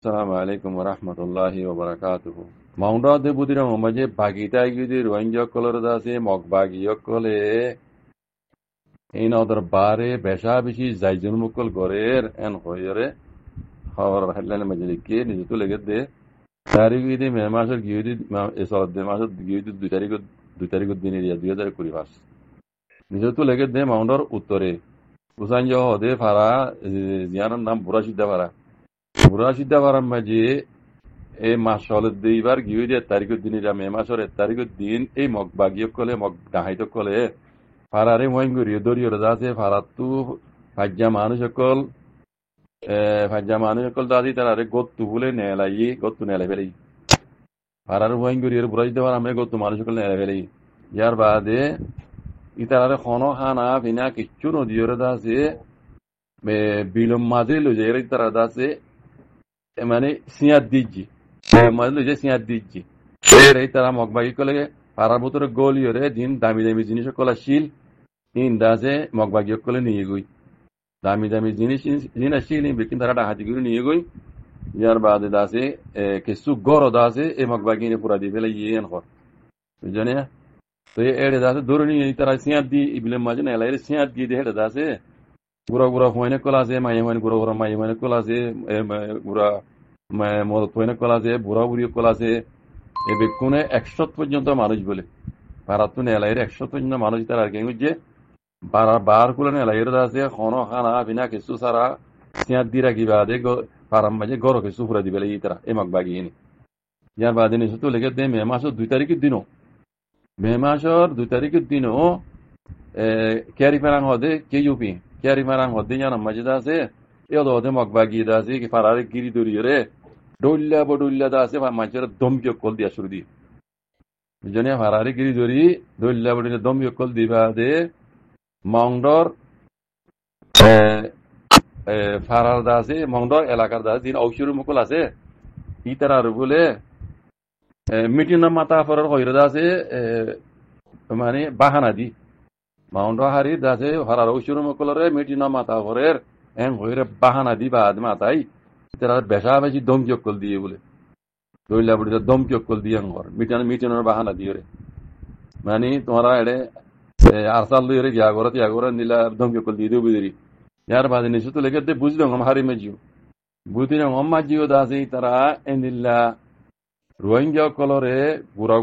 Assalamu alaikum wa rahmatullahi wa barakatuhu. Maunda de budira momaje bagita gidi roinja color da se mok bagi yokole in other bare besha bishi zaijun mukol gorer en hoyore hawar helene majlike ni to legede tari gidi memasor gidi esod de masor gidi du tarigo dinir ya 2025 ni to legede maundor uttore usanjo hode fara ziyaran nam burashida fara burashida fara maji এই মাস হলে দুইবার গিয়ে দিয়ে তারিখের দিন মে মাসের তারিখের দিন এই মগ বাগিয়ে কলে মগ ডাহাইত কলে ফারারে মহিঙ্গুরিয়ে দরিয়ে আছে ফারাতু ফাজ্জা মানুষ সকল দাদি তারারে গত্তু বলে নেলাই গত্তু নেলাই ফেলাই ফারার মহিঙ্গুরিয়ে বুড়াই দেওয়ার আমি গত্তু মানুষ সকল নেলাই ফেলাই ইয়ার বাদে ইতারারে খন খানা ফিনা কিচ্ছু নদীয় আছে বিলম মাঝে লুজে তারা আছে মানে সিয়াদ দিচ্ছি মজলু যে সিয়াদ দিচ্ছি এই তারা মগবাগি কলে পাড়ার ভিতরে গলিয়রে দিন দামি দামি জিনিস কলা শিল ইন দাসে মগবাগি কলে নিয়ে গই দামি দামি জিনিস শিল কিন্তু তারা হাতি করে নিয়ে গই ইয়ার বাদে দাসে কিছু গড় দাসে এই মগবাগি পুরা দিয়ে ফেলে ইয়ে ঘর বুঝলি তো এড়ে দাসে ধরে নিয়ে তারা সিয়াদ দি ইবিলের মাঝে না এলাই সিয়াদ দিয়ে হেঁটে দাসে গুড়া গুড়া ফোনে কলা আছে মাইয়ে মানে গুড়া গুড়া মাইয়ে মানে কলা আছে গুড়া মদত ফোনে কলা আছে বুড়া বুড়ি কলা আছে এ বেকুনে 100 পর্যন্ত মানুষ বলে ভারত এলাইয়ের 100 পর্যন্ত মানুষ তার আর কি যে বার কুলে এলাইয়ের আছে খানো খানা বিনা কিছু সারা সিয়াদ দি রাখি বাদে পারাম মাঝে গড় কিছু ফুরা দিবে এই তারা এমাক বাগিয়ে নি ইয়ার বাদে নিশ্চিত লেগে দে মে মাসের 2 তারিখের দিনও মে মাসের 2 তারিখের দিনও ক্যারি ফেরাং হদে কে ইউপি ক্যারি ফেরাং হদে জানাম মাঝে আছে এদ হদে মগ বাগিয়ে আছে কি ফারারে গিরি দরিয়ে রে ডল্লা দা আছে মাঝের দমকি কল দিয়া শুরু দিয়ে বুঝলি ফারারে গিরি দরি ডল্লা বডুল্লা দমকি কল দিবা দে মংডর ফারার দা আছে মংডর এলাকার দা দিন ঔষুর মুকল আছে ই তারা বলে মিটিং মাতা ফরার হইরে দা আছে মানে বাহানা দি মাউন্ড হারি দা আছে ফারার ঔষুর মুকলরে মিটিং মাতা ফরের এন হইরে বাহানা দি বাদ মাতাই তারা বেশা বেশি দমকি অক্কল দিয়ে বলে দইলা বুড়িটা দমকি অক্কল দিয়ে ঘর মিটানোর বাহানা দিয়ে রে মানে তোমরা এড়ে আরসাল দিয়ে রে গিয়া ঘরে নিলা দমকি অক্কল দিয়ে দেবো দেরি ইয়ার বাদে নিশ্চিত লেগে দে বুঝলাম হারি মেজিও বুঝলাম অম্মা জিও দাসি তারা এনিল্লা রোহিঙ্গা কলরে গুড়া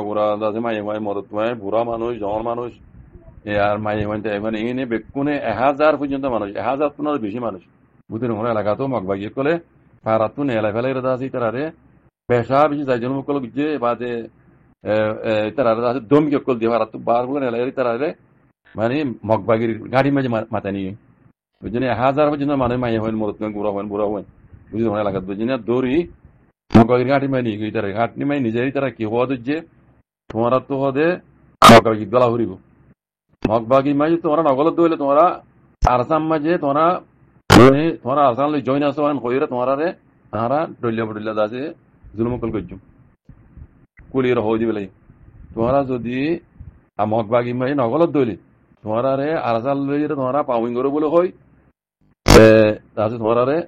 গুড়া দাসে মাই মদত বুড়া মানুষ জওয়ান মানুষ আর মাই মানে এনে বেকুনে 1000 পর্যন্ত মানুষ 1000 পনেরো বেশি মানুষ বুধের মনে এলাকাতেও মগবাগিয়ে কলে ফারাতু নেলা ফেলাই আছে তারারে পেশা বেশি যাই জন্য কল যে বাদে তারারে আছে দমকি কল দিয়ে ফারাতু বার বলে নেলাই তারারে মানে মগবাগির গাড়ি মাঝে মাথা নিয়ে বুঝলি 1000 পর্যন্ত মানুষ মাইয়ে হইন মরত বুড়া হইন বুঝলি মনে এলাকাত বুঝলি না দৌড়ি মগবাগির গাড়ি মাই নিয়ে গই তারা গাড়ি মাই নিজেরই তারা কি হওয়া যে তোমারা তো হদে মগবাগি গলা হরিব মগবাগি মাঝে তোমরা নগলত দইলে তোমরা আরসাম মাঝে তোমরা আসান জয়েন আসো হইরে তারা ডল্লা দাসে জুলুমকল করছুম কুলিয়ে হয়ে দিবে লাগে তোমরা যদি মগবাগি মাঝে নগলত দইলে তোমরা রে আরসাল লইরে তোমরা পাউইং করে বলে হই তাছে তোমরা রে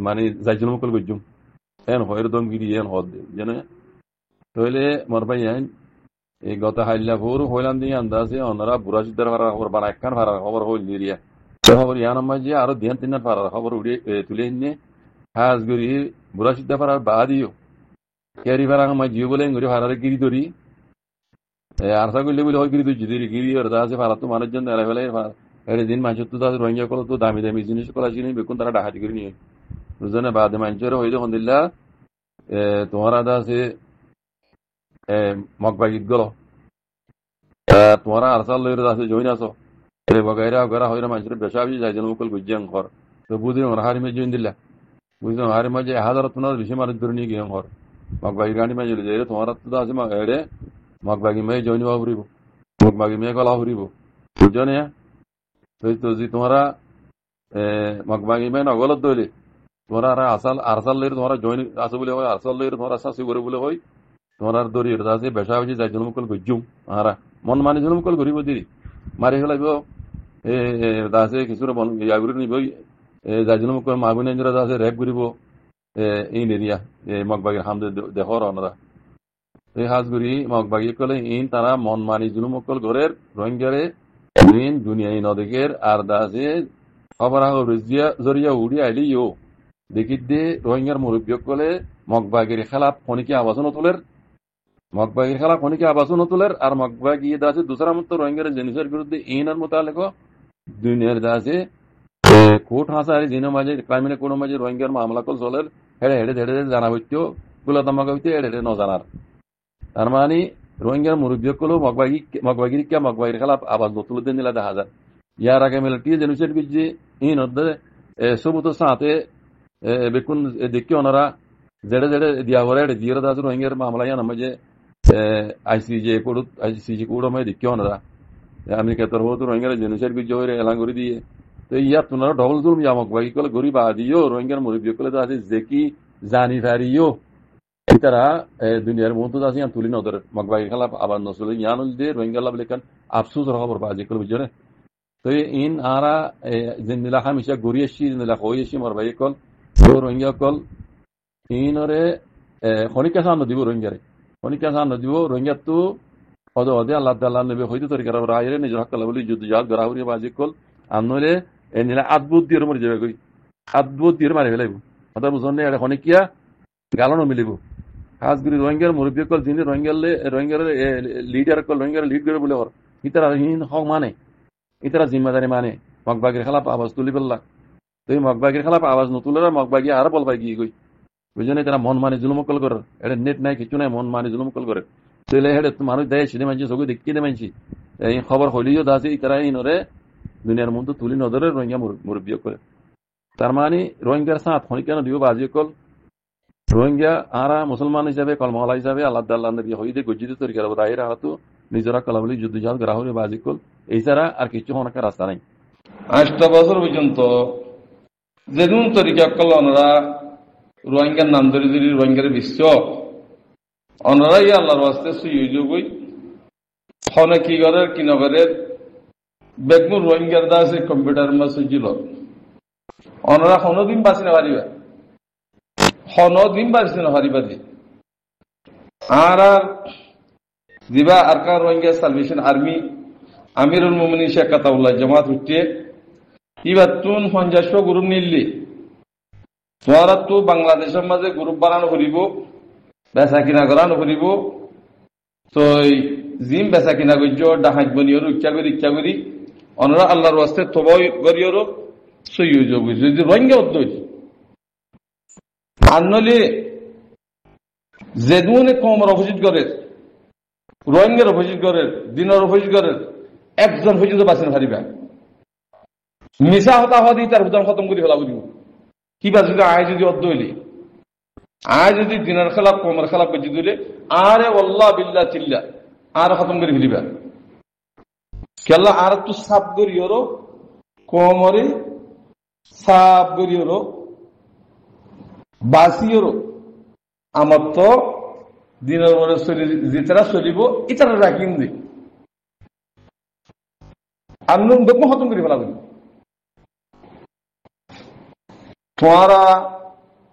মানে যাই জুলুমকল করছুম এন হইরে দম গিরি এন হদ জানে তইলে মোর ভাই এই গত হাইল্লা ভোর হইলাম দিয়ে আন্দাজে ওনারা বুড়া সিদ্ধার ভাড়া খবর বানা একখান ভাড়া খবর হইল দিরিয়া খবর ইয়ান মাঝে আরো ধ্যান তিন পাড়ার খবর উড়িয়ে তুলে এনে হাজ গড়ি বুড়া সিদ্ধা পাড়ার বা দিও ক্যারি ভাড়া মাঝিও বলে গড়ি ভাড়ারে গিরি ধরি আরসা করলে বলে হয় গিরি ধরি গিরি আছে ভাড়া তো মানুষজন এলা ফেলে দিন মানুষের তো তাদের রোহিঙ্গা করো তো দামি দামি জিনিস করা ছিল বেকুন তারা ডাকাতি করে নিয়ে বুঝলে বাদে মানুষের হয়ে যখন দিল্লা তোমার আদা আছে মগবাগিত গেল তোমারা আরসাল লইরে আছে জইন আছো বগাইরা গড়া হইরা মানুষের বেশা বেশি যাই যেন মুকল গুজিয়াং ঘর তো বুঝলাম হারি মেয়ে জইন দিল্লা বুঝলাম হারি মাঝে 1000 পনেরো বেশি মানুষ ধরে নিয়ে গিয়ে ঘর মগবাগি গাড়ি মাঝে যাই তোমার তো আছে এড়ে মগবাগি মেয়ে জইন হরিব মগবাগি মেয়ে গলা হরিব বুঝছো না তো যদি তোমরা মগবাগি মেয়ে নগলত দইলে তোমরা আরসাল লইরে তোমরা জইন আছে বলে হয় আরসাল লইরে তোমরা শাসি করে বলে হয় তোমরা দরিয়ে আছে বেশা বেশি যাই যেন মুকল গুজুম আরা মন মানে যেন মুকল করিব দিদি মারি ফেলাইব দাসে কিছুরে ইয়াগুরি নিব যাই জন্য মুখ মাগুনে আছে রেপ করিব in এরিয়া মগবাগির হামদে দেহর অনরা এই হাজগুড়ি মগবাগি কলে ইন তারা মন মানি জুলুমকল ঘরের রোহিঙ্গারে ইন দুনিয়াই নদেকের আর দাসে খবর জরিয়া উড়ি আইলি ইউ দেখি দে রোহিঙ্গার মুরব্বী কলে মগবাগির খেলাপ খনিকে আবাসন তুলের মগবাগির খেলাপ খনিকে আবাসন তুলের আর মগবাগি দাসে দুসরা মতো রোহিঙ্গার জিনিসের বিরুদ্ধে ইনার মোতালেক দুনিয়ার দাসে কোর্ট হাসারি জিনো মাঝে ক্রাইমিনে কোনো মাঝে রোহিঙ্গার মামলা কল চলের হেড়ে হেড়ে ধেড়ে জানা হইতো গুলাতামাকা হইতে হেড়ে হেড়ে নজানার তার মানে রোহিঙ্গার মুরব্বী কলো মগবাগির খেলাপ আবাস তুলে দিন নিলা দেখা যায় ইয়ার আগে মিলিটারি জেনুসের বিজি ইন সবুত সাথে বেকুন দেখি ওনারা জেড়ে জেড়ে দিয়া হরে দিয়ে দাস রোহিঙ্গার মামলা ইয়া নামে আইসিজে কোর্ট মে দেখি ওনারা আমেরিকা তরফ রোহিঙ্গার জেনুসের বিজি হয়ে এলান করে দিয়ে তো ইয়াত তোনারা ডবল জুলুম যা মগবাগি কলে গরিব আদিও রোহিঙ্গার মুরব্বী কলে তো আছে যে কি জানি ফারিও তারা দুনিয়ার মতো আছে তুলি নদর মগবাগি খেলাপ আবার নসল ইয়ান দিয়ে রোহিঙ্গা লাভ লেখান আফসুস খবর বাজি কল বুঝে তো ইন আরা জিন্দিলা হামিশা ঘুরি এসছি জিন্দিলা হয়ে এসছি মর ভাই কল রোহিঙ্গা কল ইনরে খনিকা সান দিব রোহিঙ্গারে খনিকা সান দিব রোহিঙ্গা তো অদে অদে আল্লাহ তাল্লাহ নবী হইতে তরিকার রায়রে নিজের হক বলি যুদ্ধ জাত গড়াহুরি বাজি কল আনলে নিলা আদবুত দিয়ে মরে যাবে কই আদবুত দিয়ে মারি ফেলাইব কথা বুঝনে এটা খনিকিয়া গালনো মিলিব হাজগুড়ি রোহিঙ্গার মুরব্বী কল যিনি রোহিঙ্গার লিডার কল রোহিঙ্গার লিড করে বলে ওর ইতারা হিন হক মানে ইতারা জিম্মাদারি মানে মগবাগির খেলাপ আওয়াজ তুলি ফেললা তো এই মগবাগির খেলাপ আওয়াজ নতুলেরা মগবাগি আর বলবাই গিয়ে গই বুঝলি তারা মন মানে জুলুমকল করে এটা নেট নাই কিছু নাই মন মানে জুলুমকল করে তুইলে হেডে মানুষ দেয় সিনে মানছি সবই দেখি দে মানছি এই খবর হইলেও দাসে ইতারা ইনরে দুনিয়ার মধ্যে তুলি নজরে রোহিঙ্গা মুরব্বী করে তার মানে রোহিঙ্গার সাথ খনিকা নদীও বাজি কল রোহিঙ্গা আরা মুসলমান হিসাবে কলমহলা হিসাবে আল্লাহ আল্লাহ নবী হইদে গজ্জিত তরিকার রায়ের হাতু নিজরা কলাবলি যুদ্ধ জাল গ্রাহরে বাজি কল এই ছাড়া আর কিছু হনাকার রাস্তা নাই 8টা বছর পর্যন্ত যেদিন তরিকা কল ওনারা রোহিঙ্গার নাম ধরে ধরে রোহিঙ্গার বিশ্ব ওনারাই আল্লাহর ওয়াস্তে সুযোগই হনে কি করে কি নগরে বেগমুর রোহিঙ্গার দাসে কম্পিউটার মা সুজিল ওনারা কোনোদিন বাঁচি না পারিবা হনদিন বাঁচি না পারিবা দি আর দিবা আরকান রোহিঙ্গা সালভেশন আর্মি আমিরুল মুমিনিন শেখ কাতাউল্লাহ জামাত হচ্ছে এবার তুন 50 গ্রুপ নিলি তোরা তো বাংলাদেশের মাঝে গ্রুপ বানানো করিব বেচা কিনা করানো করিব তো জিম বেচা কিনা করছ ডাহাজ বনিওর ইচ্ছা করি অনরা আল্লাহর ওয়াস্তে তবই করিওর সুযোগ যদি রোহিঙ্গা উদ্যোগ আনলে যেদুনে কমর অপোজিট করে রোহিঙ্গার অপোজিট করে দিনের অপোজিট করে একজন পর্যন্ত বাঁচিয়ে পারিবা মিশা হতা হওয়া দিয়ে তার ভুতান খতম করে ফেলা বুঝব কি বাঁচবে আয় যদি অর্ধ হইলে আয় যদি দিনের খেলাপ কমর খেলাপ করছি দিলে আরে আল্লাহ বিল্লাহ চিল্লা আর খতম করে ফেলিবা কেলা আর তো সাপ করিওরো কমরে সাপ করিওরো বাসিওরো আমার তো দিনের পরে যেতারা চলিব ইতারা রাখিম দি আন্দোলন বেগম খতম করে ফেলা বুঝি তোমারা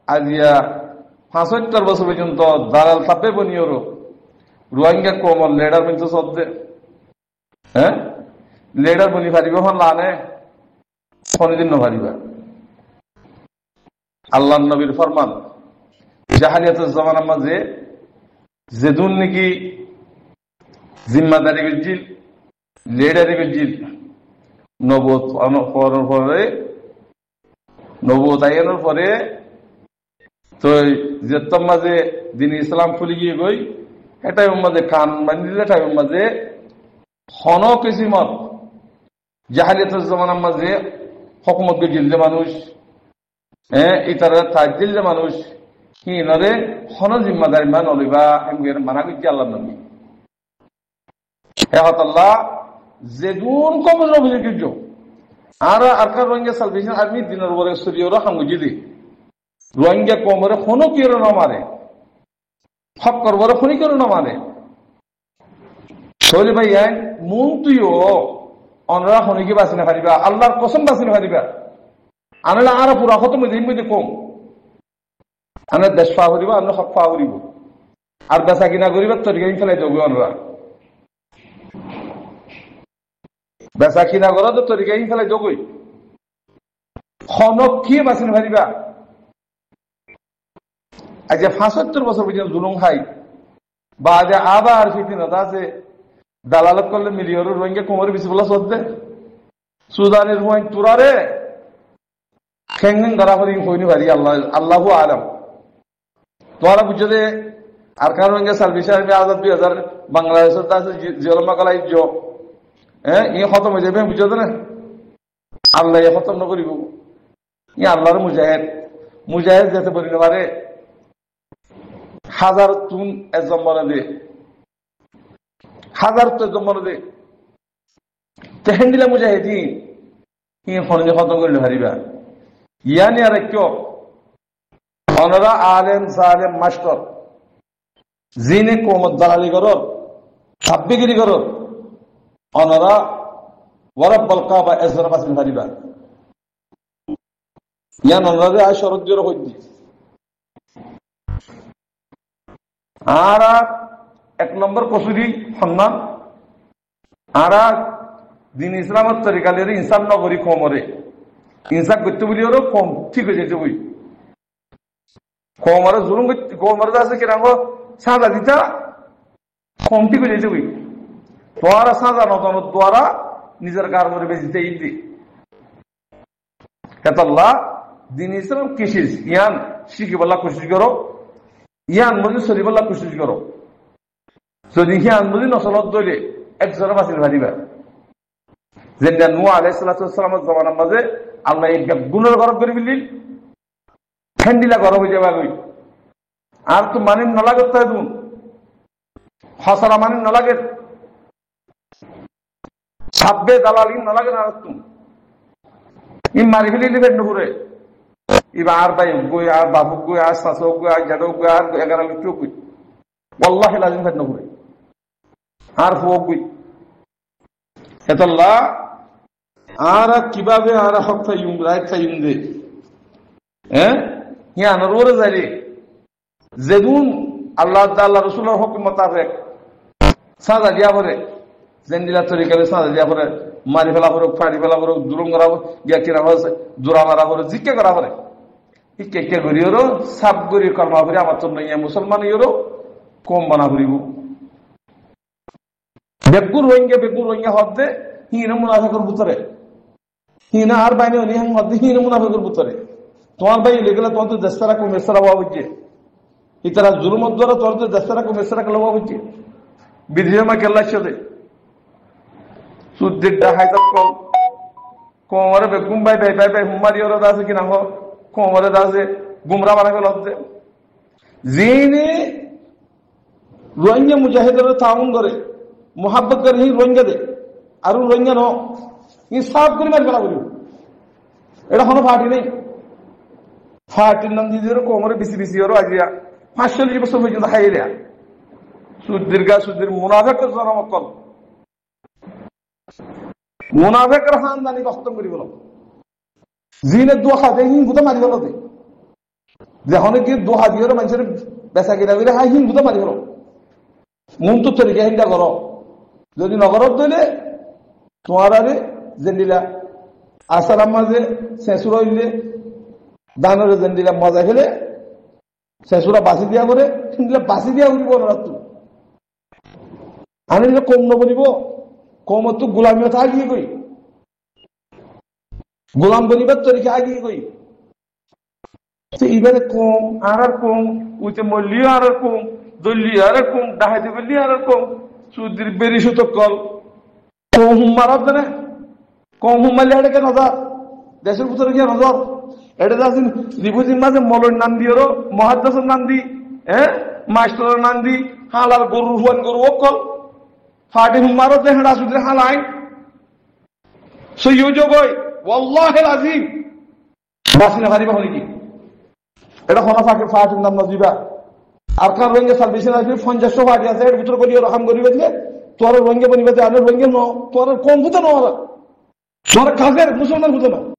আজিয়া 75 বছর পর্যন্ত দালাল সাপে বনিওরো রোহিঙ্গা কমল লেডার মিলছে সদ্যে হ্যাঁ লেডার বনি পারিব হন লানে কোনদিন ন পারিবা আল্লাহ নবীর ফরমান জাহালিয়াতের জামানার মাঝে যেদুন নাকি জিম্মাদারি গেছিল লেডারি গেছিল নবত পরে নবত আইনের পরে তো যেতম মাঝে দিন ইসলাম খুলি গিয়ে গই এটাই মাঝে কান বান্ধি দিলে এটাই মাঝে হন কিসিমত জাহালিয়াতের জামানার মাঝে হকুমত গেছিল মানুষ ইতারা তাজ দিলে মানুষ হিনরে হন জিম্মাদারি মান অলিবা এমগের মানা করছে আল্লাহ নবী আল্লাহ যেদুন কমর অভিযোগ আর আরকার রোহিঙ্গা সালভেশন আর্মি দিনের পরে সরিয়ে হাঙ্গুজি দি রোহিঙ্গা কমরে কোনো কেউ না মারে হক করবরে খনি কেউ না মানে তাহলে ভাই মন তুইও অনরা খনিকে বাঁচি না পারিবা আল্লাহর কসম বাঁচি না পারিবা আনলা আর পুরা খতম দিন মধ্যে কম আমরা দেশ পা করিব, আমরা হক পা করিব, আর বেচা কিনা করিব তরিকাই ফেলাই দেবো। আমরা বেচা কিনা করো তো তরিকাই ফেলাই দেবই। খনক কি বাঁচিন ভারিবা? আজ ৭৫ বছর পর্যন্ত জুলুম খাই, বা আজ আবার ফিফিনতা আছে দালালত করলে মিলিয়ন রোহিঙ্গা কোমরে বেশি বলা চলছে। সুদানের রোহিঙ্গ তুরারে খেঙ্গেন ধরা করি হইনি ভারি। আল্লাহু আলম তোরা বুঝছো যে আর কারণ রোহিঙ্গা সার্ভিস আজাদ ২০০০ বাংলাদেশের আছে জিয়লমা কালাই হ্যাঁ ই খতম হয়ে যাবে, বুঝছো না? আল্লাহ খতম না করিব। ই আল্লাহর মুজাহিদ, মুজাহিদ যেতে পারি না পারে হাজার তুন একজন মনে দে, হাজার তো একজন মনে দে তেহেন দিলে মুজাহিদি ই খনজে খতম করিলে হারিবা। ইয়ানি আর কেউ অনরা আলেম সালেম মাস্টার যিনি কোমত দালালি করো ছাব্বিগিরি করো অনরা ওয়ারাব্বাল কাবা এজরা বাসিন হারিবা। ইয়ান অনরা আয় শরৎ জোর হইতি। আর এক নম্বর কসুরি সন্ধান আর দিন ইসলামের তরিকালের ইনসান নগরী কমরে ইনসান করতে বলি ওরও কম ঠিক হয়ে যেতে বই কমরে জুলুম কমরে আছে কিরকম সাজা দিতা কম ঠিক হয়ে যেতে বই তোরা সাজা নতন দ্বারা নিজের কার করে বেঁচেছে ইদি হেতাল্লাহ দিন ইসলাম কিসিস ইয়ান শিখি বলা কোশিশ করো, ইয়ান মজি শরীফল্লা কোশিশ করো। যদি হিয়ান মজি নসলত দইলে একজনে বাঁচিল ভারিবা। যেটা নূহ আলাইহিস সালামের জমানার মাঝে আল্লাহ এই গুণের গরব করে বিলিল ঠেন্ডিলা গরব হয়ে যাবে গই। আর তো মানিন নলাগে তাই দুন হসরা মানিন নলাগে ছাব্বে দালালি নলাগে না তুম ই মারি ফেলিলি বেড নুপুরে এবার আর ভাই গই আর বাবু গই আর শাশু গই আর জাদু গই আর 11 লক্ষ গই ওয়াল্লাহি লাজিম বেড নুপুরে আর ফুক গই এতল্লাহ আর কিভাবে আর হক ফাইম রাইট ফাইম দে হ্যাঁ ইয়ান রোরে যাইলে যেদুন আল্লাহ তাআলা রাসূলের হুকুম মোতাবেক সাজা দিয়া পড়ে জেন্দিলা তরিকালে সাজা দিয়া পড়ে মারি ফেলা পড়ে ফাড়ি ফেলা পড়ে দুরুম করা গিয়া কিনা হয়েছে জোড়া মারা পড়ে জিজ্ঞে করা পড়ে ই কে কে করিও সাব করি কর্মা করি আমার তো নইয়া মুসলমান ইয়েরও কম বানা করিব বেগুর রোহিঙ্গা হদ্দে হিন মুনাফিকের ভিতরে হিন আর বাইনে উনি হাং হদ্দে হিন মুনাফিকের ভিতরে তোমার ভাই লেগেলে তোমার তো দেশতারা কম মেসরা হওয়া বুঝছে ইতারা জুলুমত দ্বারা তোর তো দেশতারা কম মেসরা কেলা হওয়া বুঝছে বিধিমা কেল্লা চলে সুদ্দির হাইতাত কম কোমরে বেগুম বাই বাই বাই বাই হুমারি ওরা আছে কিনা হো কোমরে আছে গুমরা বানা গেল হদ্দে যিনি রোহিঙ্গা মুজাহিদের তাউন করে মোহাব্বত করে হি রোহিঙ্গা দে আর রোহিঙ্গা ন ই সাফ করে মারি ফেলা করি এটা কোনো পার্টি নেই ফাটির নাম দিয়ে কোমরে বেশি বেশি ওরও আজিয়া ৪৫ বছর পর্যন্ত খাইয়ে দেয়া সুদ্দির মুনাফেকের জনমকল মুনাফেকের খানদানি খতম করি বলো জিনে দোয়া খাতে হিন্দুতে মারি গেল যখন কি দোহা দিয়ে মানুষের বেচা কিনা করে হাই হিন্দুতে মারি গেল মন তো তরিকা হিন্দা করো যদি নগরত দিলে তোমার আগে জেন্দিলা আসালাম মাঝে শেষুর হইলে দানের জেন্দিলা মজা খেলে শেষুরা বাসি দিয়া করে কিন্তু বাসি দিয়া উঠিব না তুই আমি কম নবনিব কম তো গোলামিয়ত আগিয়ে গই গোলাম বনিবার তরিকা আগিয়ে গই এবারে কম আর কম উইতে মল্লিও আর কম দলীয় আর কম ডাহাইতে বললি আর কম সুদির বেরি সুতক কল কম হুম্মার না কম হুম্মালি আড়ে কেন নজর দেশের ভিতরে গিয়ে নজর এটা যাচ্ছেন রিপুজির মাঝে মলর নাম দিয়েও মহাদ্দাসের নাম দি হ্যাঁ মাস্টারের নাম দি হালার গরু হুয়ান গরু ও কল ফাটি হুম্মারও যে হেঁড়া সুদের হালাই সইও যোগই ওয়াল্লাহি আজিম বাসিনা ভারি বাহলি কি এটা হনা ফাঁকে ফাটির নাম না দিবা আর কার রোহিঙ্গা সার্ভিসের আছে ৫০ ফাটি আছে এর ভিতরে করিও রকম করিবে দিলে তোর রোহিঙ্গা বনিবে আনে রোহিঙ্গা ন তোর কম হতো না তোর কাজের মুসলমান হতো না